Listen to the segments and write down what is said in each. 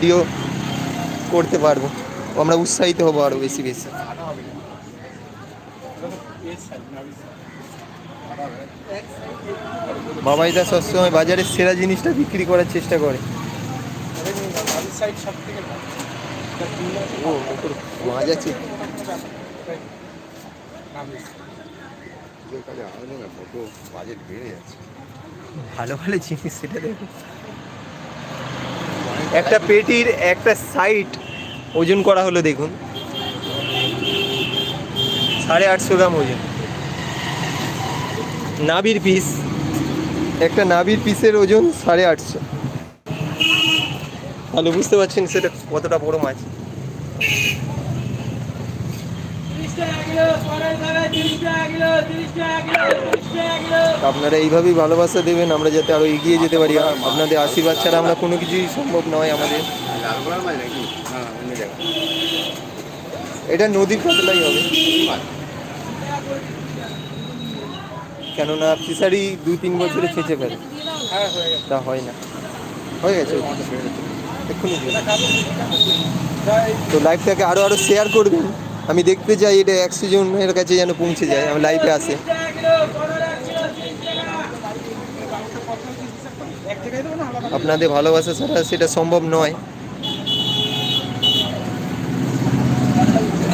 Video করতে পারবো, আমরা উৎসাহিত হবো আরও বেশি বেশি। বাবাইদা সবসময় বাজারের সেরা জিনিসটা বিক্রি করার চেষ্টা করে। ও মাছ আছে, ভালো ভালো জিনিস সেটা দেখো। একটা পেটির একটা সাইড ওজন করা হলো দেখুন, 850 গ্রাম ওজন। নাবির পিস, একটা নাবির পিসের ওজন 850। তাহলে বুঝতে পারছেন সেটা কতটা বড় মাছ। আপনারা এইভাবেই ভালোবাসা দেবেন, আমরা যাতে আরো এগিয়ে যেতে পারি। আপনাদের আশীর্বাদ ছাড়া আমরা কোনো কিছুই সম্ভব নয় আমাদের। এটা নদীর কাতলাই হবে, কেননা ফিশারি 2-3 বছরে ছেঁচে ফেলে, তা হয় না। হয়ে গেছে, এক্ষুনি তো লাইভটাকে আরো শেয়ার করবেন। আমি দেখতে চাই এটা 100 জনের কাছে যেন পৌঁছে যায়, আমার লাইভে আসে। আপনাদের ভালোবাসা ছাড়া সেটা সম্ভব নয়।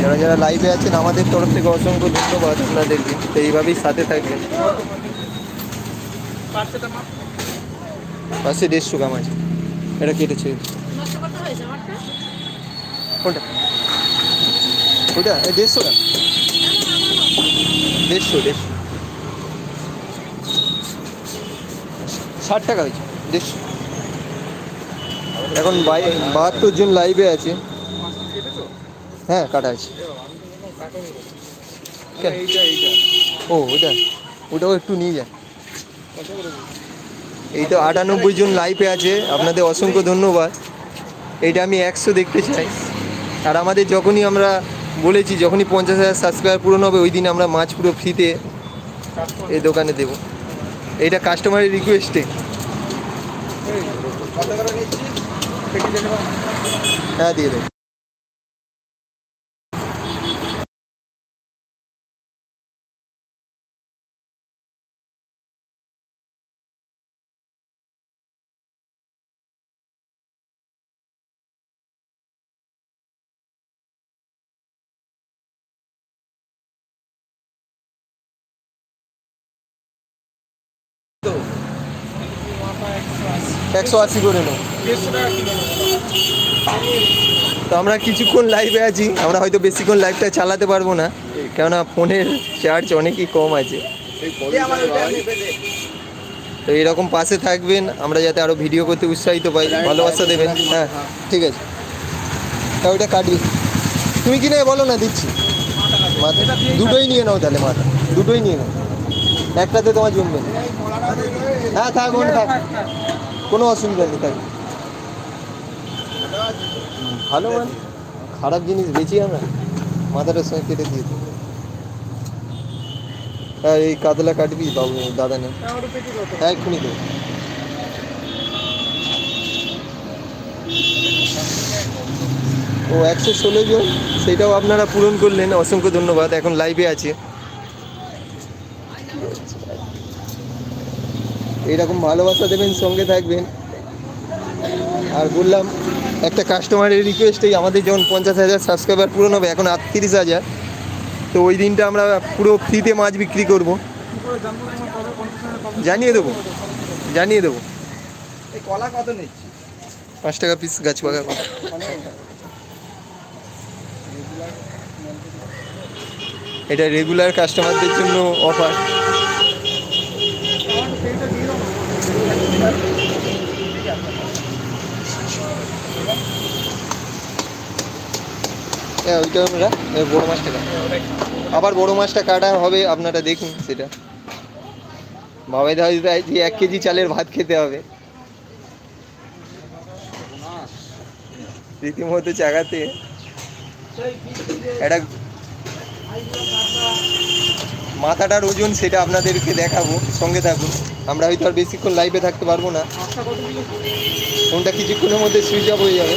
যারা যারা লাইভে আছেন আমাদের তরফ থেকে অসংখ্য ধন্যবাদ আপনাদেরকে, তো এইভাবেই সাথে থাকবেন। পাশে 150 গ্রাম আছে, এটা কেটেছে। কোনটা? ওটা 150 গ্রাম, 150 60 টাকা হয়েছে, 150। এখন 72 জন লাইভে আছে। হ্যাঁ কাটা আছে। ও ওটাও একটু নিয়ে যায়। এই তো 98 জন লাইভে আছে, আপনাদের অসংখ্য ধন্যবাদ। এইটা আমি 100 দেখতে চাই। আর আমাদের যখনই আমরা বলেছি, যখনই 50,000 সাবস্ক্রাইবার পূরণ হবে, ওই দিন আমরা মাছ পুরো ফ্রিতে এই দোকানে দেবো। এইটা কাস্টমারের রিকোয়েস্টে। হ্যাঁ দিয়ে দেবো। তো 180 করে নেব। তো আমরা কিছুক্ষণ লাইভে আছি, আমরা হয়তো বেশিক্ষণ লাইভটা চালাতে পারবো না, কেননা ফোনের চার্জ অনেকই কম আছে। তো এরকম পাশে থাকবেন, আমরা যাতে আরও ভিডিও করতে উৎসাহিত পাই, ভালোবাসা দেবেন। হ্যাঁ ঠিক আছে, তা ওইটা কাটবি, তুমি কি নেবে বলো না, দিচ্ছি। মাথা দুটোই নিয়ে নাও তাহলে, মাথা দুটোই নিয়ে নাও, একটাতে তোমার জমবে না। হ্যাঁ থাক, থাক, কোনো অসুবিধা নেই, থাক। ভালো মানে খারাপ জিনিস বেশি আমরা মাথাটার সঙ্গে কেটে দিয়ে দিই। হ্যাঁ এই কাতলা কাটবি বাবু, দাদা নেই। হ্যাঁ এক্ষুনি দেবো। ও 116 জন, সেইটাও আপনারা পূরণ করলেন, অসংখ্য ধন্যবাদ। এখন লাইভে আছে, এইরকম ভালোবাসা দেবেন, সঙ্গে থাকবেন। আর বললাম, একটা কাস্টমারের রিকোয়েস্টেই আমাদের যখন 50,000 সাবস্ক্রাইবার পূরণ হবে, এখন 38,000, তো ওই দিনটা আমরা পুরো ফ্রিতে মাছ বিক্রি করব। জানিয়ে দেবো। এই কলা কত নিচ্ছি? 5 টাকা পিস গাছ পাকা। এটা রেগুলার কাস্টমারদের জন্য অফার। ওইটা আমরা বড়ো মাছটা আবার বড়ো মাছটা কাটা হবে, আপনারা দেখুন সেটা। বাবাই দা 1 কেজি চালের ভাত খেতে হবে রীতিমতো জায়গাতে। একটা মাথাটার ওজন সেটা আপনাদেরকে দেখাবো, সঙ্গে থাকুন। আমরা হয়তো আর বেশিক্ষণ লাইভে থাকতে পারবো না, ফোনটা কিছুক্ষণের মধ্যে সুইচ অফ হয়ে যাবে।